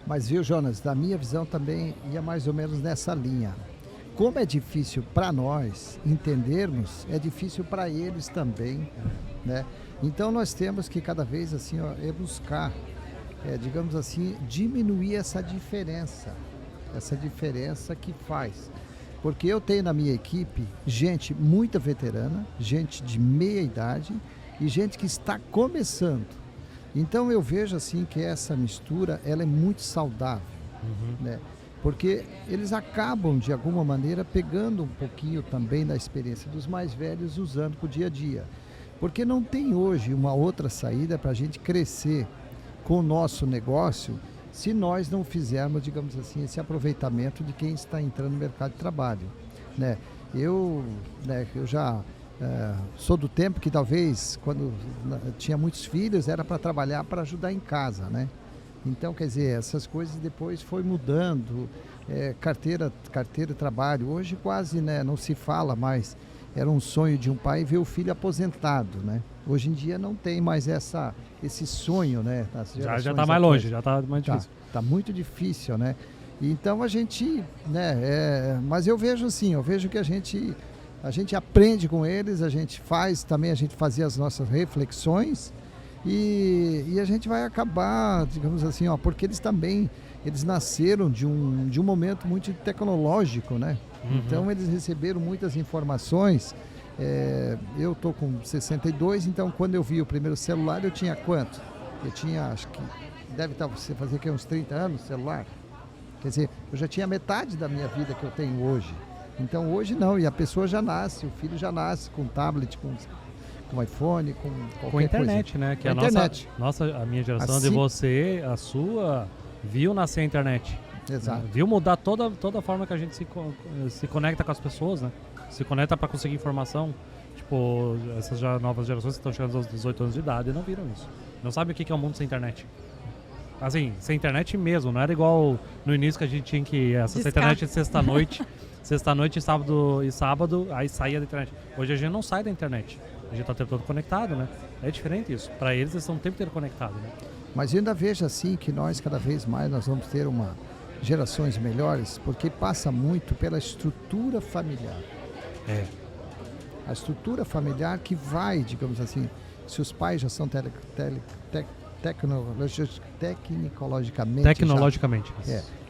Mas viu, Jonas, da minha visão também ia mais ou menos nessa linha. Como é difícil para nós entendermos, é difícil para eles também, né? Então nós temos que cada vez assim, ó, buscar, digamos assim, diminuir essa diferença que faz. Porque eu tenho na minha equipe gente muito veterana, gente de meia idade e gente que está começando. Então eu vejo assim que essa mistura, ela é muito saudável, né? Porque eles acabam de alguma maneira pegando um pouquinho também da experiência dos mais velhos, usando para o dia a dia. Porque não tem hoje uma outra saída para a gente crescer com o nosso negócio se nós não fizermos, digamos assim, esse aproveitamento de quem está entrando no mercado de trabalho, né? Eu já sou do tempo que talvez quando tinha muitos filhos era para trabalhar, para ajudar em casa, né? Então, quer dizer, essas coisas depois foi mudando, carteira de trabalho, hoje quase, né, não se fala mais, era um sonho de um pai ver o filho aposentado, né? Hoje em dia não tem mais esse sonho, né? Já está mais longe, já está mais difícil. Está muito difícil, né? Então a gente, né, mas eu vejo assim, que a gente aprende com eles, a gente fazia as nossas reflexões e a gente vai acabar, digamos assim, ó, porque eles nasceram de um momento muito tecnológico, né? Então eles receberam muitas informações. Eu estou com 62, então quando eu vi o primeiro celular eu tinha quanto? Eu tinha, acho que deve estar você fazer que uns 30 anos celular. Quer dizer, eu já tinha metade da minha vida que eu tenho hoje. Então hoje não, e a pessoa já nasce, o filho já nasce com tablet, com iPhone, com qualquer com a internet, coisa. Né? Que a internet. A minha geração assim, de você, a sua, viu nascer a internet. Exato. Né? Viu mudar toda a forma que a gente se conecta com as pessoas, né? Se conecta para conseguir informação. Tipo, essas novas gerações que estão chegando aos 18 anos de idade não viram isso. Não sabem o que é o mundo sem internet. Assim, sem internet mesmo, não era igual no início que a gente tinha que acessar a internet sexta-noite e sábado, aí saía da internet. Hoje a gente não sai da internet, a gente está o tempo todo conectado, né? É diferente isso, para eles estão o tempo inteiro conectados, né? Mas eu ainda vejo assim que nós cada vez mais nós vamos ter gerações melhores, porque passa muito pela estrutura familiar. A estrutura familiar que vai, digamos assim, se os pais já são tecnologicamente.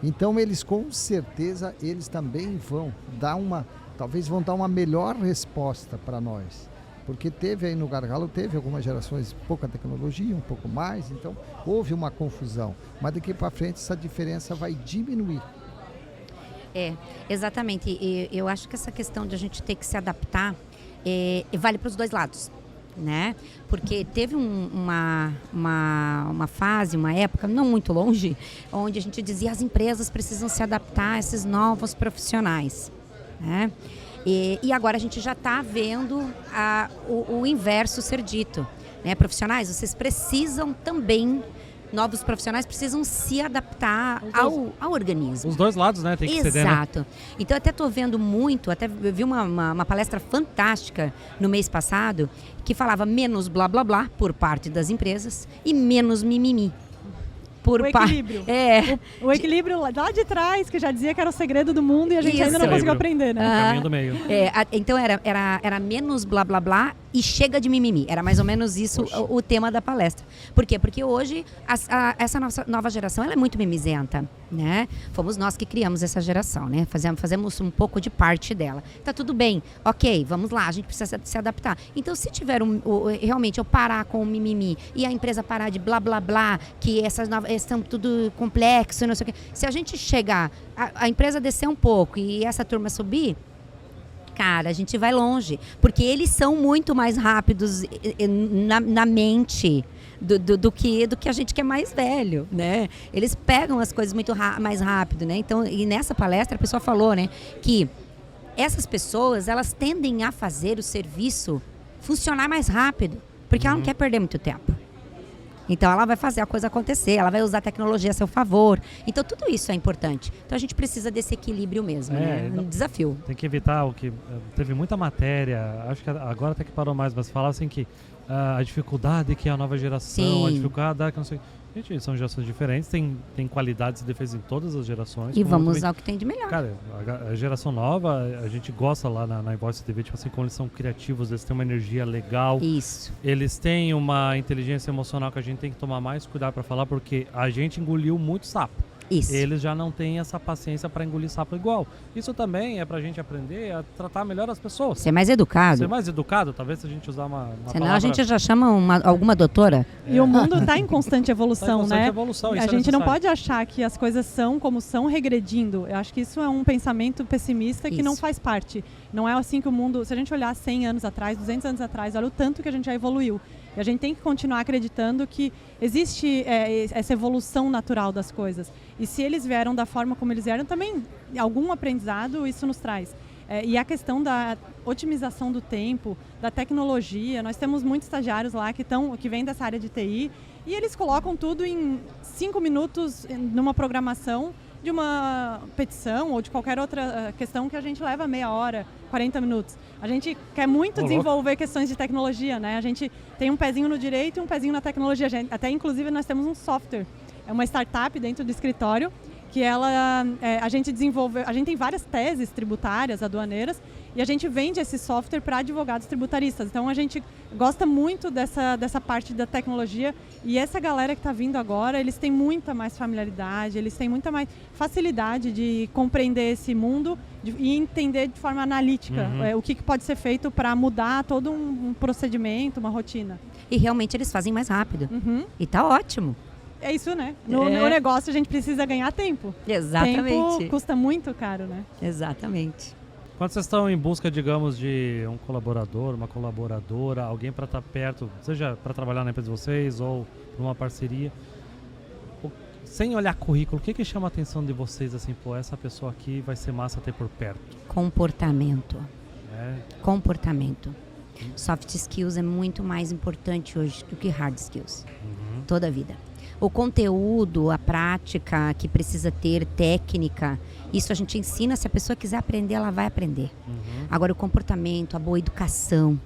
Então eles com certeza eles também vão dar uma melhor resposta para nós, porque teve aí no gargalo, teve algumas gerações pouca tecnologia, um pouco mais, então houve uma confusão, mas daqui para frente essa diferença vai diminuir. Exatamente, e eu acho que essa questão de a gente ter que se adaptar vale para os dois lados, né? Porque teve uma fase, uma época não muito longe, onde a gente dizia as empresas precisam se adaptar a esses novos profissionais, né? E agora a gente já está vendo o inverso ser dito, né? Profissionais, vocês precisam também novos profissionais precisam se adaptar ao organismo. Os dois lados, né? Tem que ceder, né? Exato. Então, eu até estou vendo muito, até eu vi uma palestra fantástica no mês passado, que falava menos blá blá blá por parte das empresas e menos mimimi. O equilíbrio. O equilíbrio lá de trás, que já dizia que era o segredo do mundo e a gente ainda não conseguiu aprender, né? O caminho do meio. Então era menos blá blá blá e chega de mimimi. Era mais ou menos isso o tema da palestra. Por quê? Porque hoje essa nova geração ela é muito mimizenta, né? Fomos nós que criamos essa geração, né? Fazemos um pouco de parte dela. Tá tudo bem, ok, vamos lá, a gente precisa se adaptar. Então, se tiver realmente eu parar com o mimimi e a empresa parar de blá blá blá, que essas novas são tudo complexo, não sei o quê. Se a gente chegar, a empresa descer um pouco e essa turma subir, cara, a gente vai longe. Porque eles são muito mais rápidos na mente do que a gente que é mais velho, né? Eles pegam as coisas muito mais rápido, né? Então, e nessa palestra a pessoa falou, né, que essas pessoas, elas tendem a fazer o serviço funcionar mais rápido, porque ela não quer perder muito tempo. Então, ela vai fazer a coisa acontecer, ela vai usar a tecnologia a seu favor. Então, tudo isso é importante. Então, a gente precisa desse equilíbrio mesmo, né? Um desafio. Tem que evitar o que... Teve muita matéria, acho que agora até que parou mais, mas falava assim que a dificuldade que é a nova geração, Sim. a dificuldade que não sei... Gente, são gerações diferentes, tem qualidades e defeitos em todas as gerações. E vamos usar o que tem de melhor. Cara, a geração nova, a gente gosta lá na Invoice TV, tipo assim, como eles são criativos, eles têm uma energia legal. Isso. Eles têm uma inteligência emocional que a gente tem que tomar mais cuidado para falar, porque a gente engoliu muito sapo. Isso. Eles já não têm essa paciência para engolir sapo igual. Isso também é pra gente aprender a tratar melhor as pessoas. Ser mais educado. Ser mais educado, talvez se a gente usar uma Senão palavra... a gente já chama alguma doutora. E o mundo está em constante evolução, né? Evolução, a gente não pode achar que as coisas são como são regredindo. Eu acho que isso é um pensamento pessimista que não faz parte. Não é assim que o mundo... Se a gente olhar 100 anos atrás, 200 anos atrás, olha o tanto que a gente já evoluiu. E a gente tem que continuar acreditando que existe essa evolução natural das coisas. E se eles vieram da forma como eles vieram, também algum aprendizado isso nos traz. E a questão da otimização do tempo, da tecnologia, nós temos muitos estagiários lá que vêm dessa área de TI e eles colocam tudo em 5 minutos numa programação de uma petição ou de qualquer outra questão que a gente leva meia hora, 40 minutos. A gente quer muito desenvolver questões de tecnologia, né? A gente tem um pezinho no direito e um pezinho na tecnologia. Até, inclusive, nós temos um software. É uma startup dentro do escritório que a gente desenvolveu... A gente tem várias teses tributárias, aduaneiras, e a gente vende esse software para advogados tributaristas. Então, a gente gosta muito dessa parte da tecnologia. E essa galera que está vindo agora, eles têm muita mais familiaridade, eles têm muita mais facilidade de compreender esse mundo e entender de forma analítica o que pode ser feito para mudar todo um procedimento, uma rotina. E realmente eles fazem mais rápido. E tá ótimo. É isso, né? No negócio a gente precisa ganhar tempo. Exatamente. Tempo custa muito caro, né? Exatamente. Quando vocês estão em busca, digamos, de um colaborador, uma colaboradora, alguém para estar perto, seja para trabalhar na empresa de vocês ou numa parceria, sem olhar currículo, o que chama a atenção de vocês, assim, pô, essa pessoa aqui vai ser massa ter por perto? Comportamento. Comportamento. Soft skills é muito mais importante hoje do que hard skills. Toda a vida. O conteúdo, a prática que precisa ter, técnica, isso a gente ensina. Se a pessoa quiser aprender, ela vai aprender. Agora, o comportamento, a boa educação,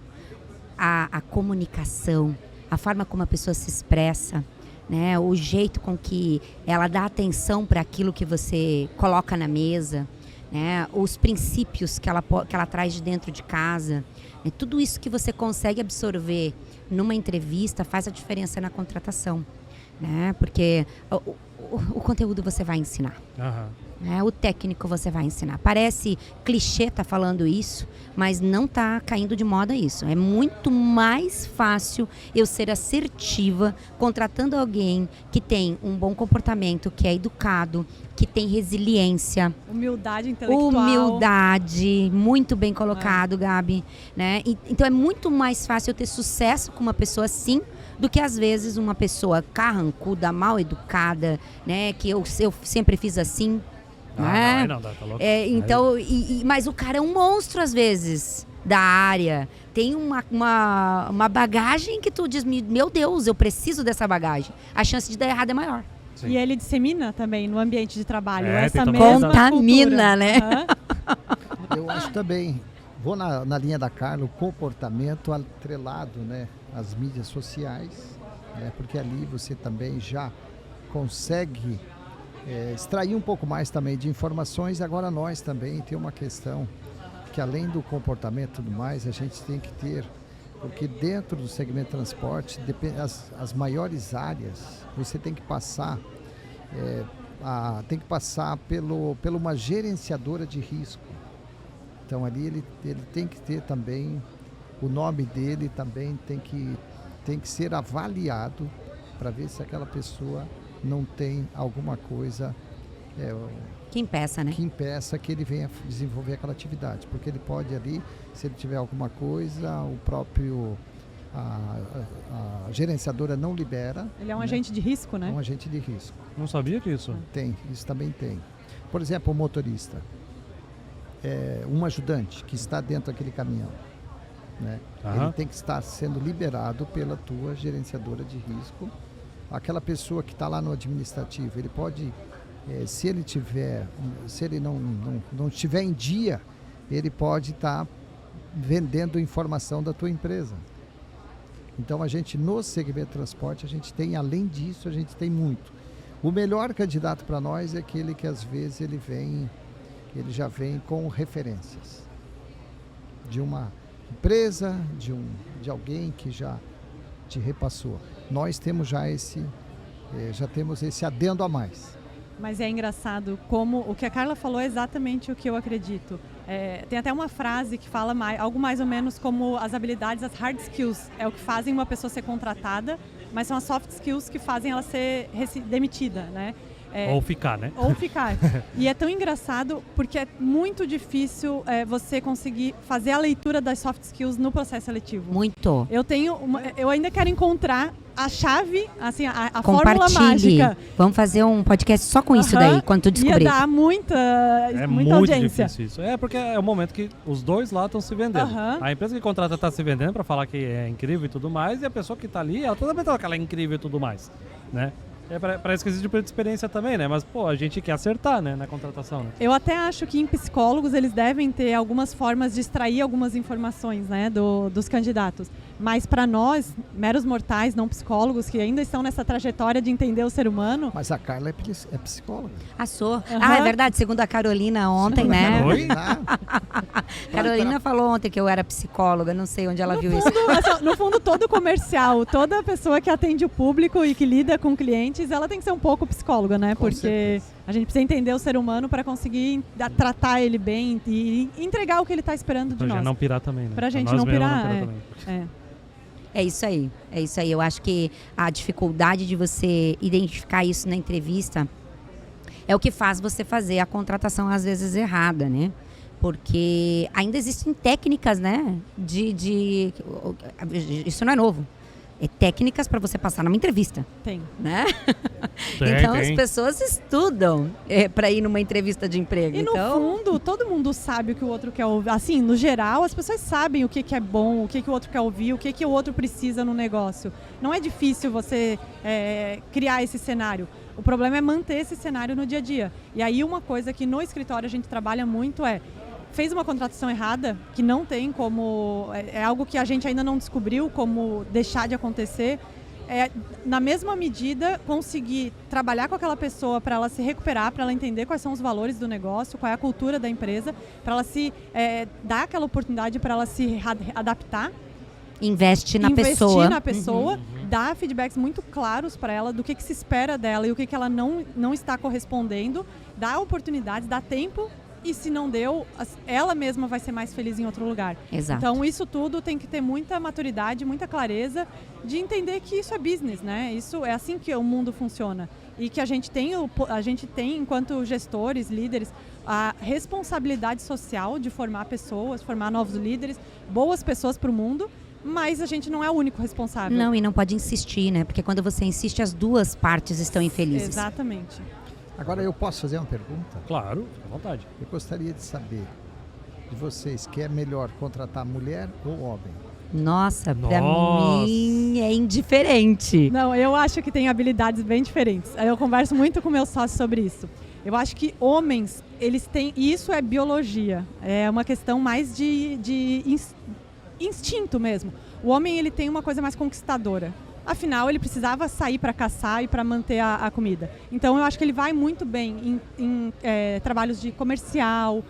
a comunicação, a forma como a pessoa se expressa, né? O jeito com que ela dá atenção para aquilo que você coloca na mesa, né? Os princípios que ela traz de dentro de casa. Tudo isso que você consegue absorver numa entrevista faz a diferença na contratação. Né? Porque o conteúdo você vai ensinar. Né? O técnico você vai ensinar. Parece clichê tá falando isso, mas não tá caindo de moda isso. É muito mais fácil eu ser assertiva contratando alguém que tem um bom comportamento, que é educado, que tem resiliência. Humildade intelectual. Humildade, muito bem colocado, Gabi. Né? Então é muito mais fácil eu ter sucesso com uma pessoa assim, do que às vezes uma pessoa carrancuda, mal educada, né? Que eu sempre fiz assim. Tá louco. Então, mas o cara é um monstro às vezes da área, tem uma bagagem que tu diz, meu Deus, eu preciso dessa bagagem. A chance de dar errado é maior. Sim. E ele dissemina também no ambiente de trabalho essa tem mesma contamina, cultura. né? Aham. Eu acho também, vou na linha da Carla, o comportamento atrelado, né, às mídias sociais, né, porque ali você também já consegue extrair um pouco mais também de informações. Agora nós também tem uma questão que além do comportamento e tudo mais, a gente tem que ter, porque dentro do segmento de transporte, as maiores áreas, você tem que passar, por uma gerenciadora de risco. Então ali ele tem que ter também, o nome dele também tem que ser avaliado para ver se aquela pessoa não tem alguma coisa Que impeça, né? que impeça que ele venha desenvolver aquela atividade, porque ele pode ali, se ele tiver alguma coisa, o próprio a gerenciadora não libera. Ele é um né? agente de risco, né? É um agente de risco. Não sabia que isso. Tem, isso também tem. Por exemplo, o motorista, um ajudante que está dentro daquele caminhão, né? Aham. Ele tem que estar sendo liberado pela tua gerenciadora de risco. Aquela pessoa que está lá no administrativo, ele pode, se ele não estiver em dia, ele pode estar vendendo informação da tua empresa. Então a gente, no segmento de transporte, a gente tem, além disso, a gente tem muito. O melhor candidato para nós é aquele que às vezes ele já vem com referências de uma empresa, de alguém que já te repassou. Nós temos já temos esse adendo a mais. Mas é engraçado como o que a Carla falou é exatamente o que eu acredito. Tem até uma frase que fala algo mais ou menos como as habilidades, as hard skills, é o que fazem uma pessoa ser contratada, mas são as soft skills que fazem ela ser demitida, né? Ou ficar, né? Ou ficar. E é tão engraçado porque é muito difícil você conseguir fazer a leitura das soft skills no processo seletivo. Muito. Eu ainda quero encontrar a chave, assim, a fórmula Compartilhe. mágica. Vamos fazer um podcast só com isso Aham. daí, quando tu descobrir. Ia dar muita Muito audiência. difícil isso. Porque é o momento que os dois lá estão se vendendo. Aham. A empresa que contrata está se vendendo para falar que é incrível e tudo mais, e a pessoa que está ali, ela também está que ela é incrível e tudo mais, né? Parece que existe experiência também, né? Mas, pô, a gente quer acertar, né? Na contratação, né? Eu até acho que em psicólogos eles devem ter algumas formas de extrair algumas informações, né, dos candidatos. Mas para nós, meros mortais, não psicólogos, que ainda estão nessa trajetória de entender o ser humano... Mas a Carla é psicóloga. Sou. É verdade, segundo a Carolina ontem, né? Oi? Carolina falou ontem que eu era psicóloga, não sei onde ela viu isso. No fundo, todo comercial, toda pessoa que atende o público e que lida com clientes, ela tem que ser um pouco psicóloga, né? Com Porque certeza. a gente precisa entender o ser humano para conseguir tratar ele bem e entregar o que ele está esperando de Pra nós. gente não pirar também, né? Pra gente nós não mesmos pirar, também. É isso aí. Eu acho que a dificuldade de você identificar isso na entrevista é o que faz você fazer a contratação às vezes errada, né? Porque ainda existem técnicas, né? Isso não é novo. É técnicas para você passar numa entrevista, Tem. né? Tem, então tem. as pessoas estudam para ir numa entrevista de emprego. E no então, fundo, todo mundo sabe o que o outro quer ouvir. Assim, no geral, as pessoas sabem o que é bom, o que o outro quer ouvir, o que o outro precisa no negócio. Não é difícil você criar esse cenário. O problema é manter esse cenário no dia a dia. E aí uma coisa que no escritório a gente trabalha muito fez uma contratação errada, que não tem como... É algo que a gente ainda não descobriu como deixar de acontecer. Na mesma medida, conseguir trabalhar com aquela pessoa para ela se recuperar, para ela entender quais são os valores do negócio, qual é a cultura da empresa, para ela se dar aquela oportunidade para ela se adaptar. investir na investir pessoa. na pessoa, dar feedbacks muito claros para ela do que se espera dela e o que ela não está correspondendo, dar oportunidades, dar tempo. E se não deu, ela mesma vai ser mais feliz em outro lugar. Exato. Então isso tudo tem que ter muita maturidade, muita clareza de entender que isso é business, né? Isso é assim que o mundo funciona. E que a gente tem enquanto gestores, líderes, a responsabilidade social de formar pessoas, formar novos líderes, boas pessoas para o mundo, mas a gente não é o único responsável. Não, e não pode insistir, né? Porque quando você insiste, as duas partes estão infelizes. Exatamente. Agora eu posso fazer uma pergunta? Claro, fica à vontade. Eu gostaria de saber de vocês que é melhor contratar mulher ou homem? Nossa, pra mim é indiferente. Não, eu acho que tem habilidades bem diferentes. Eu converso muito com meus sócios sobre isso. Eu acho que homens, eles têm... E isso é biologia. É uma questão mais de instinto mesmo. O homem, ele tem uma coisa mais conquistadora. Afinal, ele precisava sair para caçar e para manter a comida. Então, eu acho que ele vai muito bem em trabalhos de comercial,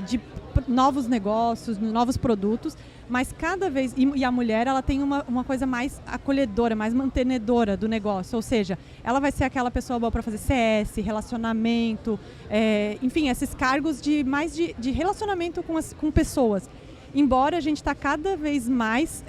de novos negócios, novos produtos, mas cada vez... E a mulher, ela tem uma coisa mais acolhedora, mais mantenedora do negócio, ou seja, ela vai ser aquela pessoa boa para fazer CS, relacionamento, enfim, esses cargos de relacionamento com pessoas. Embora a gente está cada vez mais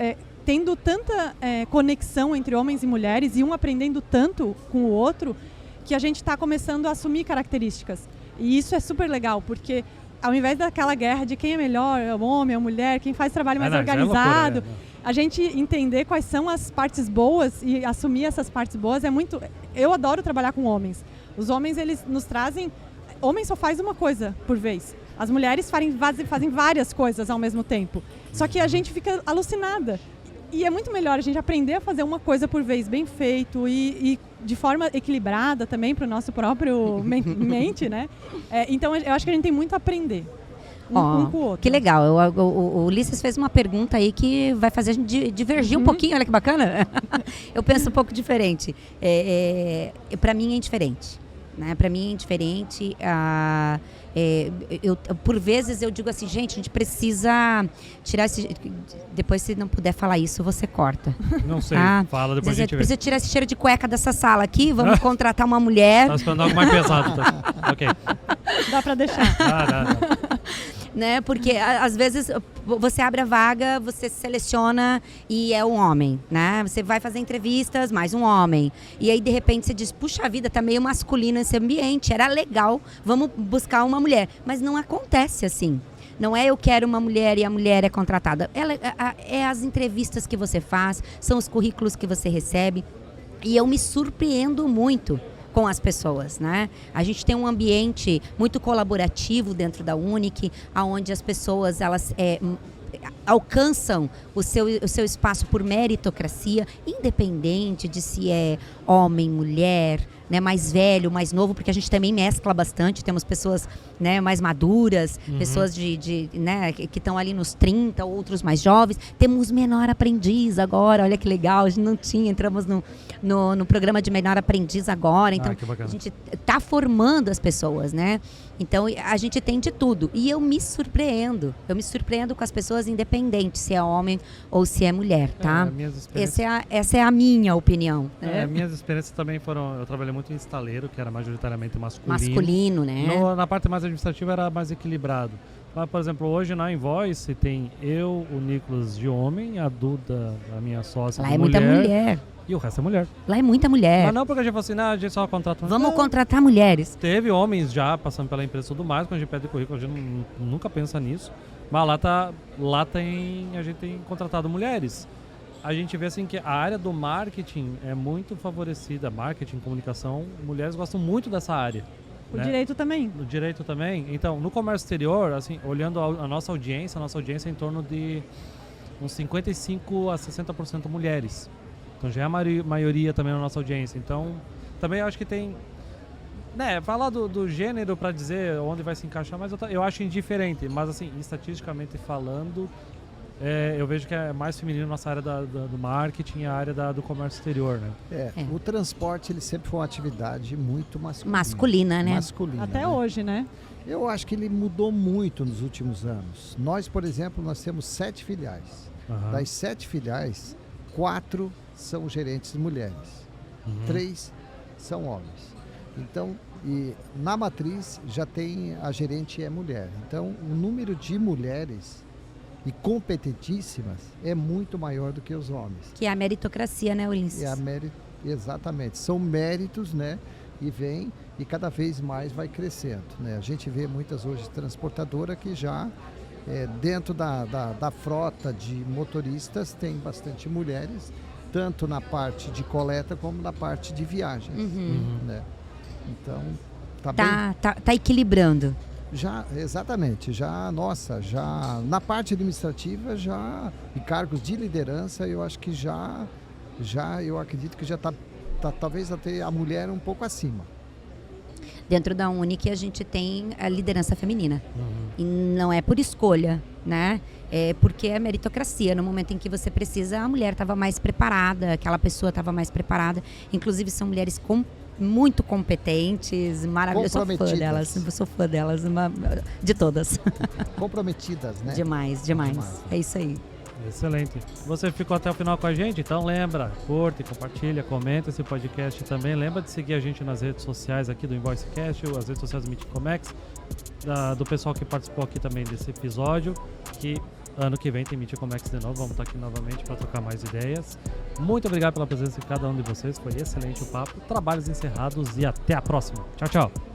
tendo tanta conexão entre homens e mulheres e um aprendendo tanto com o outro, que a gente está começando a assumir características. E isso é super legal, porque ao invés daquela guerra de quem é melhor, é o homem, é a mulher, quem faz trabalho mais organizado, loucura, a gente entender quais são as partes boas e assumir essas partes boas é muito... Eu adoro trabalhar com homens. Os homens, eles nos trazem... Homem só faz uma coisa por vez. As mulheres fazem várias coisas ao mesmo tempo. Só que a gente fica alucinada. E é muito melhor a gente aprender a fazer uma coisa por vez bem feito e de forma equilibrada também para o nosso próprio mente, né? Então, eu acho que a gente tem muito a aprender um com o outro. Que legal. O Ulisses fez uma pergunta aí que vai fazer a gente divergir um pouquinho. Olha que bacana. Eu penso um pouco diferente. Para mim é indiferente. Né? Para mim é indiferente. Por vezes eu digo assim, gente, a gente precisa tirar esse... Depois, se não puder falar isso, você corta. Não sei, fala, depois a gente vê. Precisa tirar esse cheiro de cueca dessa sala aqui, vamos contratar uma mulher. Tá esperando algo mais pesado, tá? Ok. Dá pra deixar. Dá. Né? Porque às vezes você abre a vaga, você seleciona e é um homem, né? Você vai fazer entrevistas, mais um homem. E aí de repente você diz, puxa vida, tá meio masculino esse ambiente, era legal, vamos buscar uma mulher. Mas não acontece assim. Não é eu quero uma mulher e a mulher é contratada. É as entrevistas que você faz, são os currículos que você recebe. E eu me surpreendo muito com as pessoas, né? A gente tem um ambiente muito colaborativo dentro da Unic, onde as pessoas elas alcançam o seu espaço por meritocracia, independente de se é homem, mulher, né, mais velho, mais novo, porque a gente também mescla bastante, temos pessoas, né, mais maduras, pessoas né, que estão ali nos 30, outros mais jovens, temos menor aprendiz agora, olha que legal, a gente não tinha, entramos no programa de menor aprendiz agora, então a gente está formando as pessoas, né, então a gente tem de tudo, e eu me surpreendo com as pessoas independentes, se é homem ou se é mulher, tá? Essa é a minha opinião. Né? Minhas experiências também foram, eu trabalhei muito em estaleiro, que era majoritariamente masculino. Masculino, né? Na parte mais administrativa era mais equilibrado. Mas, por exemplo, hoje na Invoice tem eu, o Nicolas de homem, a Duda, a minha sócia, lá é muita mulher. E o resto é mulher. Lá é muita mulher. Mas não porque a gente falou assim, a gente só contrata... Vamos contratar mulheres. Teve homens já passando pela empresa e tudo mais, quando a gente pede currículo, a gente nunca pensa nisso. Mas a gente tem contratado mulheres. A gente vê assim que a área do marketing é muito favorecida, marketing, comunicação, mulheres gostam muito dessa área. O direito também. O direito também. Então, no comércio exterior, assim, olhando a nossa audiência é em torno de uns 55% a 60% mulheres. Então já é a maioria também na nossa audiência. Então, também eu acho que tem... Né, falar do gênero para dizer onde vai se encaixar, mas eu acho indiferente. Mas, assim, estatisticamente falando, eu vejo que é mais feminino nossa área do marketing e a área do comércio exterior, né? O transporte, ele sempre foi uma atividade muito masculina. Masculina, né? Masculina, até hoje, né? Eu acho que ele mudou muito nos últimos anos. Nós, por exemplo, nós temos 7 filiais. Das 7 filiais, 4 são gerentes mulheres. 3 são homens. Então, e na matriz já tem a gerente é mulher. Então, o número de mulheres e competentíssimas é muito maior do que os homens. Que é a meritocracia, né, Ulisses? Exatamente. São méritos, né? E cada vez mais vai crescendo, né? A gente vê muitas hoje transportadoras que já dentro da frota de motoristas tem bastante mulheres, tanto na parte de coleta como na parte de viagens, né? Então, tá equilibrando. Já, exatamente, já na parte administrativa, já em cargos de liderança, eu acho que eu acredito que já está talvez até a mulher um pouco acima. Dentro da Unic a gente tem a liderança feminina. E não é por escolha, né? É porque é meritocracia. No momento em que você precisa, a mulher estava mais preparada, aquela pessoa estava mais preparada. Inclusive são mulheres muito competentes, maravilhosas. Eu sou fã delas, de todas. Comprometidas, né? Demais. É isso aí. Excelente. Você ficou até o final com a gente? Então lembra, curte, compartilha, comenta esse podcast também. Lembra de seguir a gente nas redes sociais aqui do InvoiceCast, as redes sociais do Meetcomex, do pessoal que participou aqui também desse episódio, que ano que vem tem Meetcomex de novo. Vamos estar aqui novamente para trocar mais ideias. Muito obrigado pela presença de cada um de vocês. Foi excelente o papo. Trabalhos encerrados e até a próxima. Tchau, tchau.